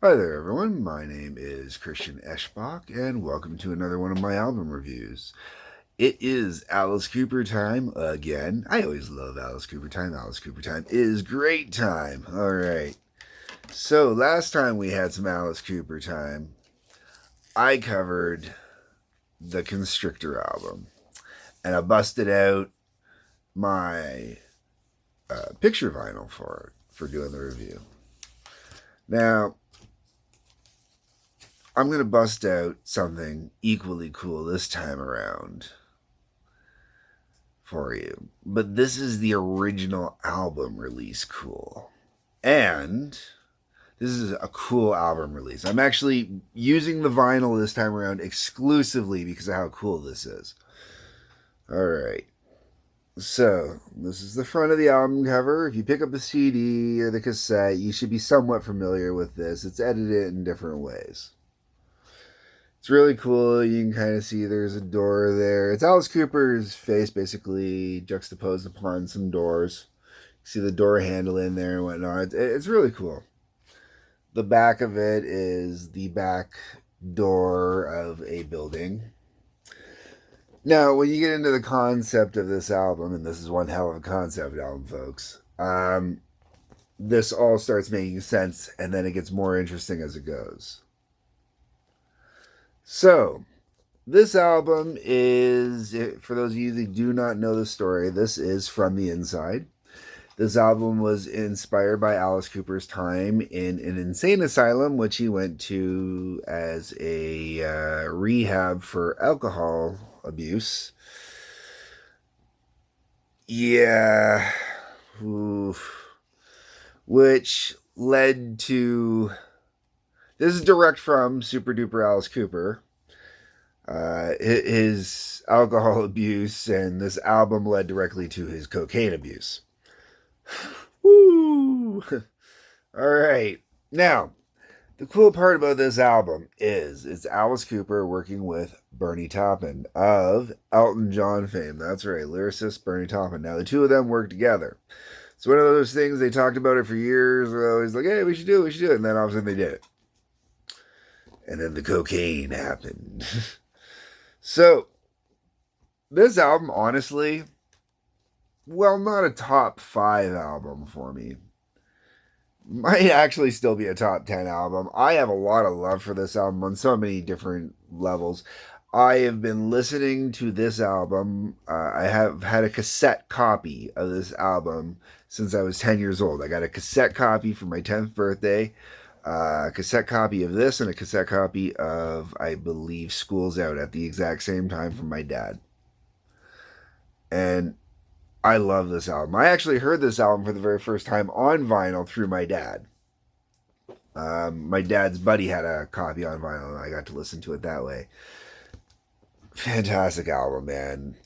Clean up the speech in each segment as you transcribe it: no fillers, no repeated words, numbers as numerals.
Hi there, everyone. My name is Christian Eschbach, and welcome to another one of my album reviews. It is Alice Cooper time again. I always love Alice Cooper time. Alice Cooper time is great time. All right. So, last time we had some Alice Cooper time, I covered the Constrictor album, and I busted out my picture vinyl for doing the review. Now, I'm going to bust out something equally cool this time around for you. But this is the original album release cool. And this is a cool album release. I'm actually using the vinyl this time around exclusively because of how cool this is. All right. So, this is the front of the album cover. If you pick up the CD or the cassette, you should be somewhat familiar with this. It's edited in different ways. It's really cool. You can kind of see there's a door there. It's Alice Cooper's face basically juxtaposed upon some doors. You see the door handle in there and whatnot. It's really cool. The back of it is the back door of a building. Now, when you get into the concept of this album, and this is one hell of a concept album, folks, this all starts making sense, and then it gets more interesting as it goes. So, this album is, for those of you that do not know the story, this is From the Inside. This album was inspired by Alice Cooper's time in an insane asylum, which he went to as a rehab for alcohol abuse. Yeah. Oof. Which led to. This is direct from Super Duper Alice Cooper. His alcohol abuse, and this album led directly to his cocaine abuse. Woo! All right. Now, the cool part about this album is it's Alice Cooper working with Bernie Taupin of Elton John fame. That's right, lyricist Bernie Taupin. Now, the two of them work together. It's one of those things they talked about it for years. They're always like, hey, we should do it. And then all of a sudden they did it. And then the cocaine happened. So, this album, honestly, well, not a top 5 album for me. Might actually still be a top 10 album. I have a lot of love for this album on so many different levels. I have been listening to this album. I have had a cassette copy of this album since I was 10 years old. I got a cassette copy for my 10th birthday. A cassette copy of this and a cassette copy of, I believe, School's Out at the exact same time from my dad. And I love this album. I actually heard this album for the very first time on vinyl through my dad. My dad's buddy had a copy on vinyl, and I got to listen to it that way. Fantastic album, man.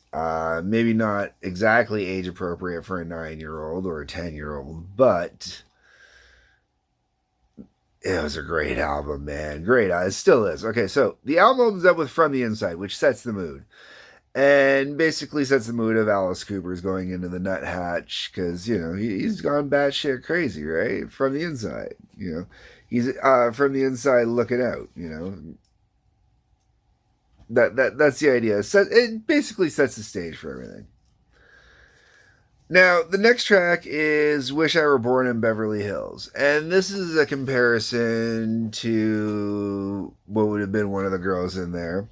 Maybe not exactly age appropriate for a 9-year-old or a 10-year-old, but it was a great album, man. Great. It still is. Okay, so the album opens up with From the Inside, which sets the mood. And basically sets the mood of Alice Cooper's going into the nut hatch because, he's gone batshit crazy, right? From the inside, He's from the inside looking out, That's the idea. It basically sets the stage for everything. Now, the next track is Wish I Were Born in Beverly Hills. And this is a comparison to what would have been one of the girls in there.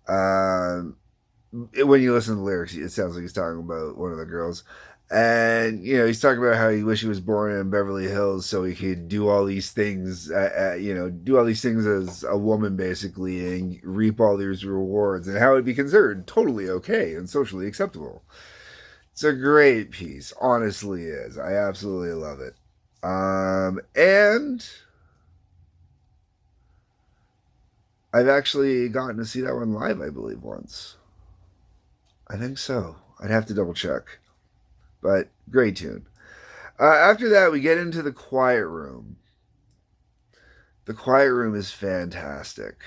When you listen to the lyrics, it sounds like he's talking about one of the girls. And, he's talking about how he wished he was born in Beverly Hills so he could do all these things, do all these things as a woman, basically, and reap all these rewards, and how it'd be considered totally okay and socially acceptable. It's a great piece, honestly is. I absolutely love it. And I've actually gotten to see that one live, I believe, once. I think so. I'd have to double check. But great tune. After that, we get into The Quiet Room. The Quiet Room is fantastic.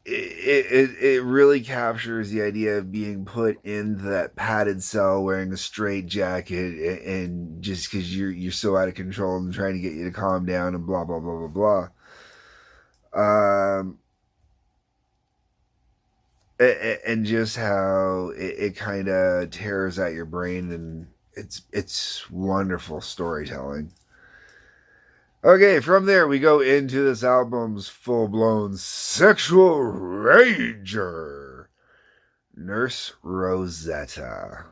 it really captures the idea of being put in that padded cell wearing a straight jacket and just because you're so out of control and trying to get you to calm down and blah blah blah blah blah. And just how it kind of tears at your brain, and it's wonderful storytelling. Okay, from there we go into this album's full-blown sexual rager, Nurse Rosetta.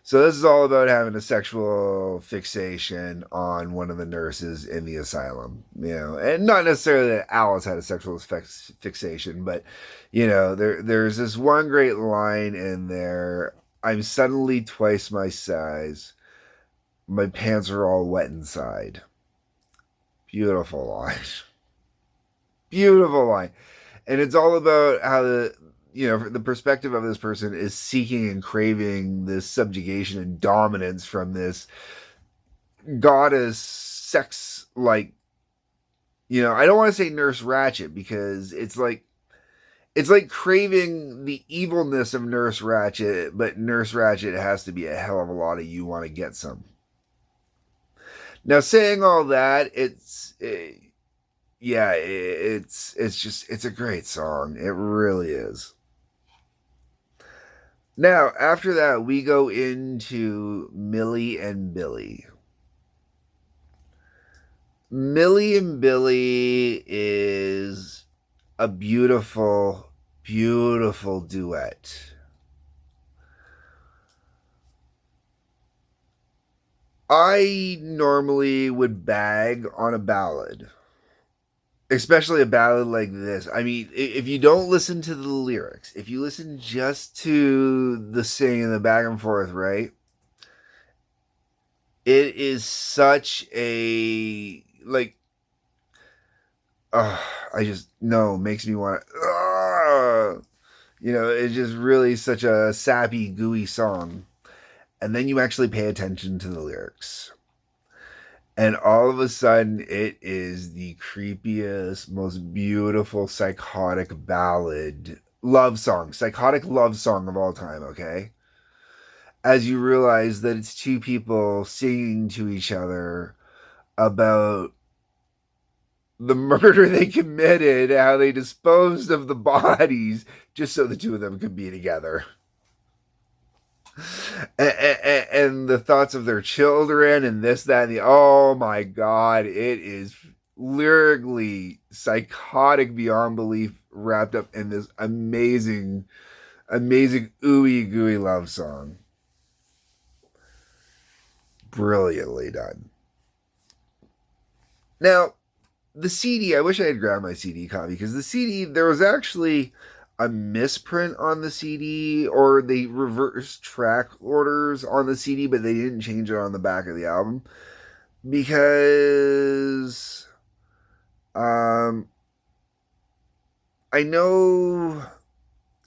So this is all about having a sexual fixation on one of the nurses in the asylum, and not necessarily that Alice had a sexual fixation, but there's this one great line in there. I'm suddenly twice my size. My pants are all wet inside. Beautiful line. Beautiful line. And it's all about how the perspective of this person is seeking and craving this subjugation and dominance from this goddess sex, like, I don't want to say Nurse Ratchet, because it's like craving the evilness of Nurse Ratchet, but Nurse Ratchet has to be a hell of a lot of you want to get some. Now, saying all that, it's a great song. It really is. Now, after that, we go into Millie and Billy. Millie and Billy is a beautiful, beautiful duet. I normally would bag on a ballad, especially a ballad like this. I mean, if you don't listen to the lyrics, if you listen just to the singing, the back and forth, right? It is such a, like, I just, no, makes me want to, it's just really such a sappy, gooey song. And then you actually pay attention to the lyrics. And all of a sudden, it is the creepiest, most beautiful, psychotic ballad, psychotic love song of all time, okay? As you realize that it's two people singing to each other about the murder they committed, how they disposed of the bodies, just so the two of them could be together. And the thoughts of their children and this, that, and the, oh my God, it is lyrically psychotic beyond belief, wrapped up in this amazing, amazing ooey gooey love song. Brilliantly done. Now, the CD, I wish I had grabbed my CD copy, because the CD, there was actually a misprint on the CD, or they reversed track orders on the CD, but they didn't change it on the back of the album, because I know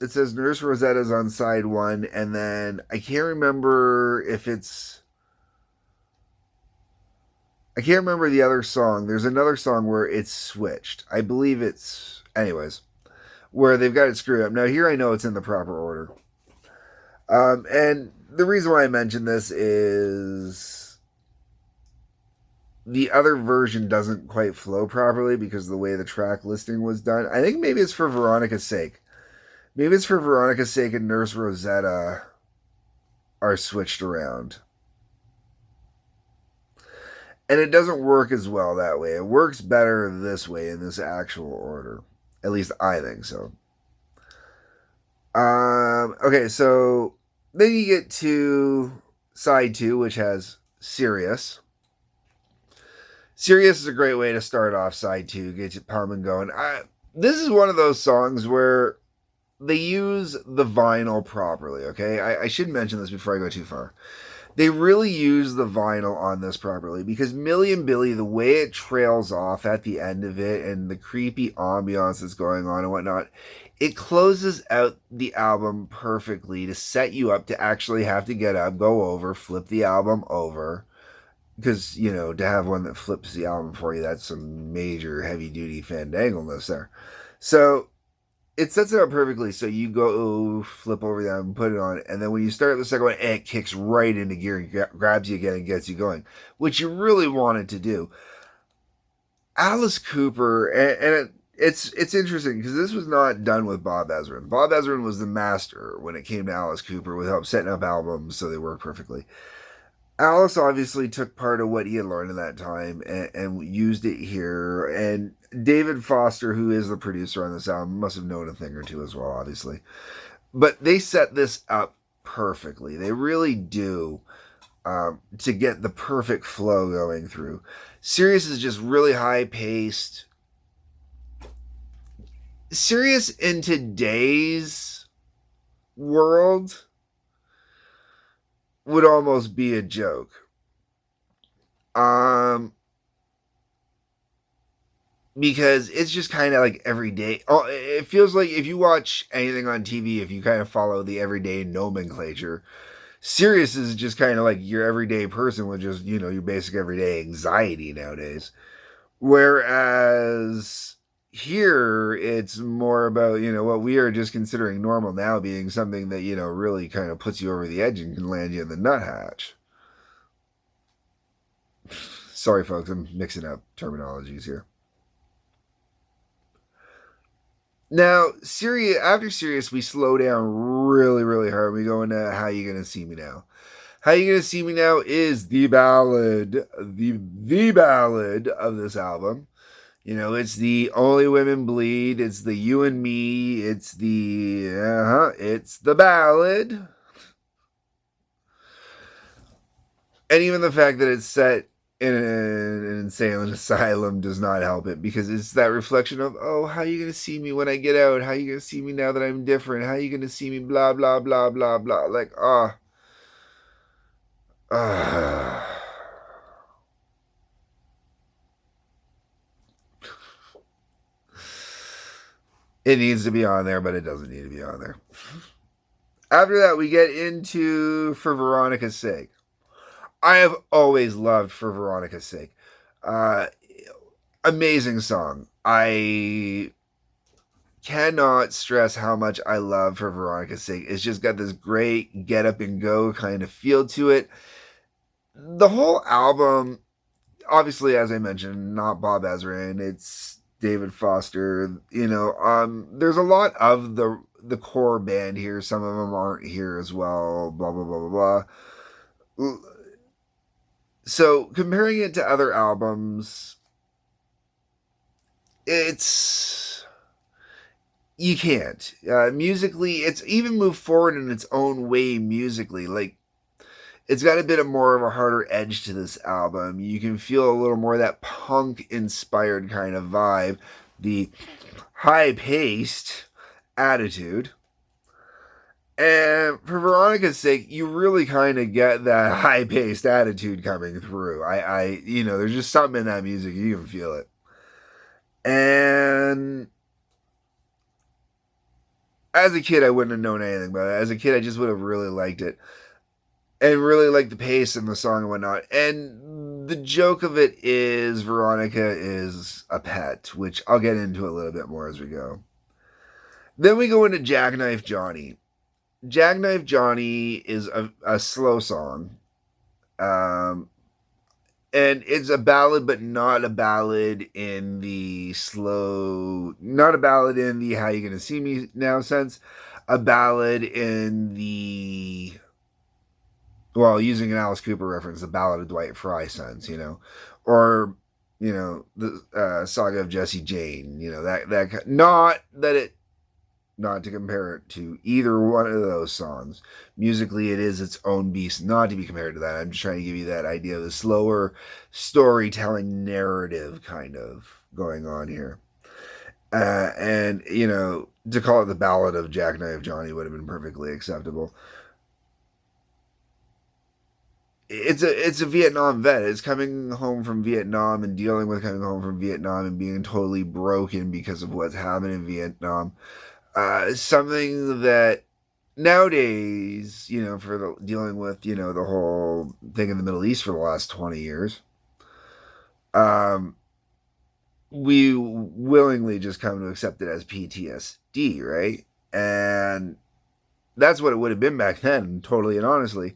it says Nurse Rosetta's on side 1, and then I can't remember the other song. There's another song where it's switched. I believe it's, anyways, where they've got it screwed up. Now, here I know it's in the proper order. And the reason why I mention this is the other version doesn't quite flow properly because of the way the track listing was done. I think maybe it's for Veronicas Sake. Maybe it's for Veronicas Sake and Nurse Rosetta are switched around. And it doesn't work as well that way. It works better this way, in this actual order. At least I think so. Okay, so then you get to side 2, which has Sirius. Sirius is a great way to start off side 2, get you pumping going. This is one of those songs where they use the vinyl properly, okay? I should mention this before I go too far. They really use the vinyl on this properly, because Millie and Billy, the way it trails off at the end of it and the creepy ambiance that's going on and whatnot, it closes out the album perfectly to set you up to actually have to get up, go over, flip the album over. Because, to have one that flips the album for you, that's some major heavy-duty fandangleness there. So it sets it up perfectly. So you go flip over that and put it on, and then when you start the second one, it kicks right into gear and grabs you again and gets you going, which you really wanted to do. Alice Cooper, it's interesting because this was not done with Bob Ezrin. Bob Ezrin was the master when it came to Alice Cooper with help setting up albums so they work perfectly. Alice obviously took part of what he had learned in that time and used it here. And David Foster, who is the producer on this album, must have known a thing or two as well, obviously. But they set this up perfectly. They really do, to get the perfect flow going through. Sirius is just really high paced. Sirius in today's world would almost be a joke. Um, because it's just kind of like everyday. Oh, it feels like if you watch anything on TV, if you kind of follow the everyday nomenclature, Sirius is just kind of like your everyday person with just, your basic everyday anxiety nowadays. Whereas here, it's more about, what we are just considering normal now being something that, really kind of puts you over the edge and can land you in the nuthatch. Sorry, folks, I'm mixing up terminologies here. Now, Sirius, after Sirius, we slow down really, really hard. We go into How You Gonna See Me Now. How You Gonna See Me Now is the ballad, the ballad of this album. It's the Only Women Bleed. It's the You and Me. It's the ballad. And even the fact that it's set in an insane asylum does not help it, because it's that reflection of, oh, how are you going to see me when I get out? How are you going to see me now that I'm different? How are you going to see me blah, blah, blah, blah, blah. Like, it needs to be on there, but it doesn't need to be on there. After that, we get into For Veronica's Sake. I have always loved For Veronica's Sake. Uh, Amazing song. I cannot stress how much I love For Veronica's Sake. It's just got this great get up and go kind of feel to it. The whole album, obviously, as I mentioned, not Bob Ezrin. It's David Foster. There's a lot of the core band here. Some of them aren't here as well. Blah blah blah blah blah. So comparing it to other albums, it's you can't. Musically, it's even moved forward in its own way musically. Like, it's got a bit of more of a harder edge to this album. You can feel a little more of that punk inspired kind of vibe, the high paced attitude. And For Veronica's Sake, you really kind of get that high paced attitude coming through. There's just something in that music, you can feel it. And as a kid, I wouldn't have known anything about it. As a kid, I just would have really liked it. And really liked the pace and the song and whatnot. And the joke of it is Veronica is a pet, which I'll get into a little bit more as we go. Then we go into Jackknife Johnny. Jackknife Johnny is a slow song. And it's a ballad, but not a ballad in the slow, not a ballad in the How You Gonna See Me Now sense. A ballad in the, well, using an Alice Cooper reference, the Ballad of Dwight Fry sense, or, the Saga of Jesse Jane, that, not to compare it to either one of those songs. Musically, it is its own beast, not to be compared to that. I'm just trying to give you that idea of the slower storytelling narrative kind of going on here. And, to call it the Ballad of Jackknife Johnny would have been perfectly acceptable. It's a Vietnam vet. It's coming home from Vietnam and dealing with coming home from Vietnam and being totally broken because of what's happened in Vietnam. Something that nowadays, for dealing with, the whole thing in the Middle East for the last 20 years, we willingly just come to accept it as PTSD, right? And that's what it would have been back then, totally and honestly.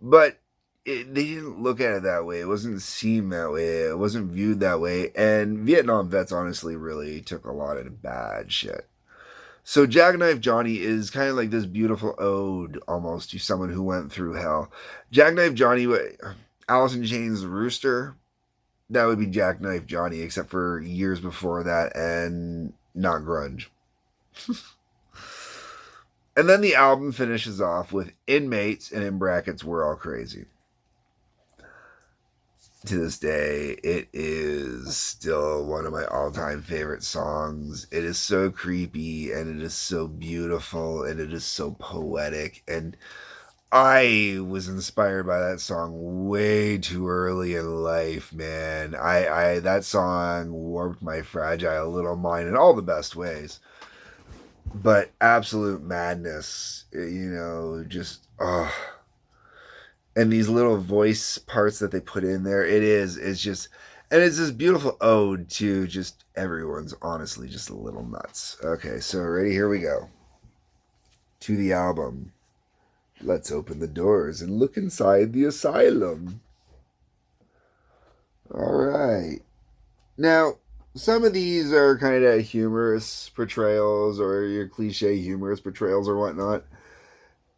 But they didn't look at it that way. It wasn't seen that way. It wasn't viewed that way. And Vietnam vets honestly really took a lot of bad shit. So Jackknife Johnny is kind of like this beautiful ode almost to someone who went through hell. Jackknife Johnny, Alice in Chains Rooster, that would be Jackknife Johnny, except for years before that and not grunge. And then the album finishes off with Inmates, and in brackets, We're All Crazy. To this day, it is still one of my all-time favorite songs. It is so creepy, and it is so beautiful, and it is so poetic. And I was inspired by that song way too early in life, man. I that song warped my fragile little mind in all the best ways. But absolute madness, just and these little voice parts that they put in there, it's just, and it's this beautiful ode to just everyone's honestly just a little nuts. Okay, so ready, here we go. To the album. Let's open the doors and look inside the asylum. All right. Now, some of these are kind of humorous portrayals or your cliche humorous portrayals or whatnot.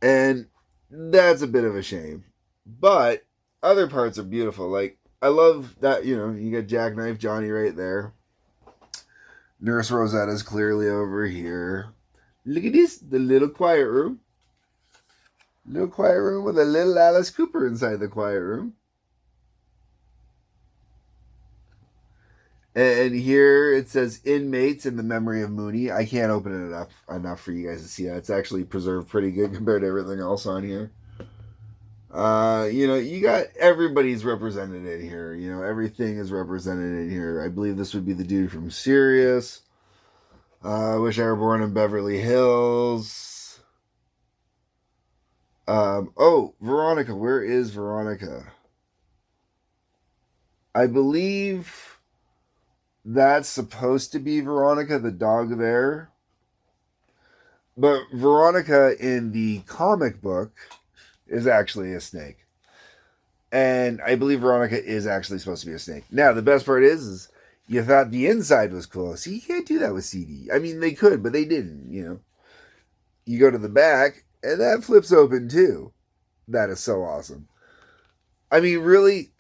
And that's a bit of a shame. But other parts are beautiful. Like, I love that, you got Jackknife Johnny right there. Nurse Rosetta's clearly over here. Look at this, the little quiet room. Little quiet room with a little Alice Cooper inside the quiet room. And here it says Inmates in the memory of Mooney. I can't open it enough for you guys to see that. It's actually preserved pretty good compared to everything else on here. You got everybody's represented in here. Everything is represented in here. I believe this would be the dude from Sirius. Wish I Were Born in Beverly Hills. Veronica. Where is Veronica? I believe that's supposed to be Veronica, the dog there. But Veronica in the comic book is actually a snake. And I believe Veronica is actually supposed to be a snake. Now, the best part is you thought the inside was cool. See, you can't do that with CD. I mean, they could, but they didn't, You go to the back, and that flips open too. That is so awesome. I mean, really,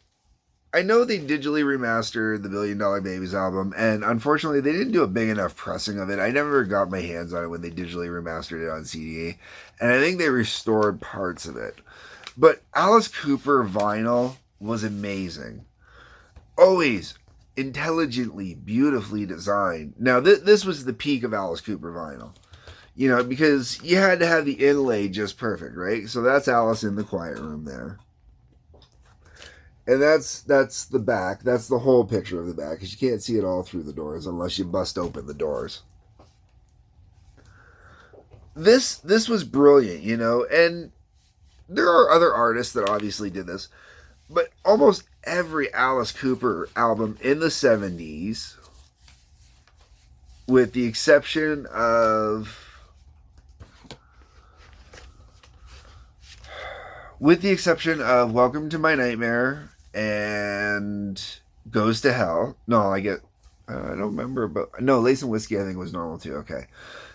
I know they digitally remastered the $1 Billion Babies album, and unfortunately, they didn't do a big enough pressing of it. I never got my hands on it when they digitally remastered it on CD, and I think they restored parts of it. But Alice Cooper vinyl was amazing. Always intelligently, beautifully designed. Now, this was the peak of Alice Cooper vinyl. Because you had to have the inlay just perfect, right? So that's Alice in the quiet room there. And that's the back. That's the whole picture of the back, because you can't see it all through the doors unless you bust open the doors. This was brilliant, and there are other artists that obviously did this, but almost every Alice Cooper album in the 70s, with the exception of Welcome to My Nightmare and Goes to Hell. No, I don't remember, but no, Lace and Whiskey I think was normal too. Okay.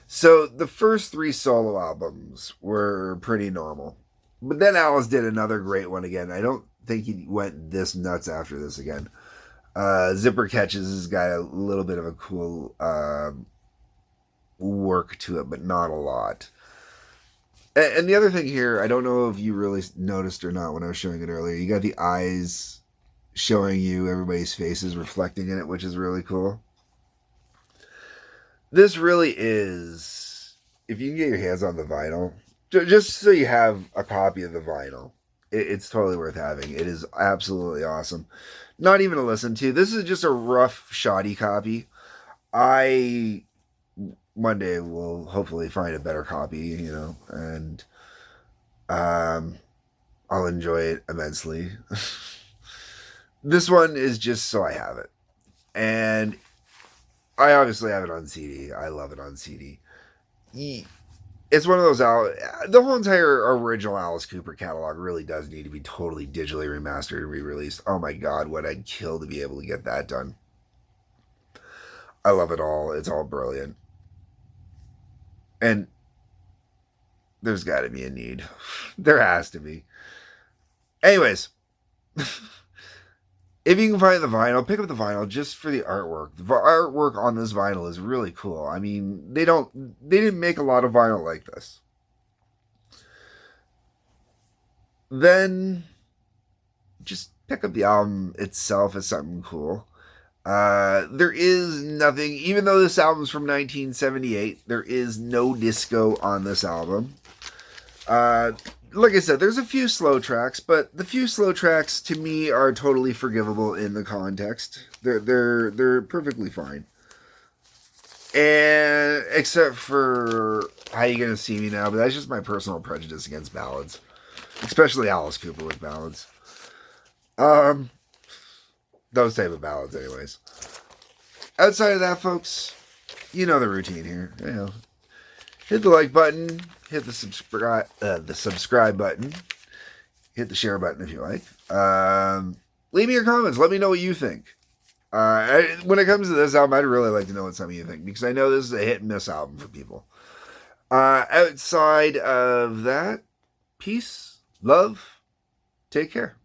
So the first 3 solo albums were pretty normal. But then Alice did another great one again. I don't think he went this nuts after this again. Zipper Catches has got a little bit of a cool work to it, but not a lot. And the other thing here, I don't know if you really noticed or not when I was showing it earlier, you got the eyes showing you everybody's faces reflecting in it, which is really cool. This really is, if you can get your hands on the vinyl, just so you have a copy of the vinyl, it's totally worth having. It is absolutely awesome. Not even to listen to. This is just a rough, shoddy copy. One day we'll hopefully find a better copy, and I'll enjoy it immensely. This one is just so I have it. And I obviously have it on CD. I love it on CD. It's one of those the whole entire original Alice Cooper catalog really does need to be totally digitally remastered and re-released. Oh my god, what I'd kill to be able to get that done. I love it all. It's all brilliant. And there's got to be a need. There has to be. Anyways, if you can find the vinyl, pick up the vinyl just for the artwork. The artwork on this vinyl is really cool. I mean, they didn't make a lot of vinyl like this. Then just pick up the album itself as something cool. There is nothing, even though this album's from 1978, there is no disco on this album. Like I said, there's a few slow tracks, but the few slow tracks to me are totally forgivable in the context. They're perfectly fine. And except for How You Gonna See Me Now, but that's just my personal prejudice against ballads, especially Alice Cooper with ballads. Those type of ballads, anyways. Outside of that, folks, you know the routine here. You know, hit the like button, hit the subscribe button, hit the share button if you like. Leave me your comments. Let me know what you think. When it comes to this album, I'd really like to know what some of you think, because I know this is a hit and miss album for people. Outside of that, peace, love, take care.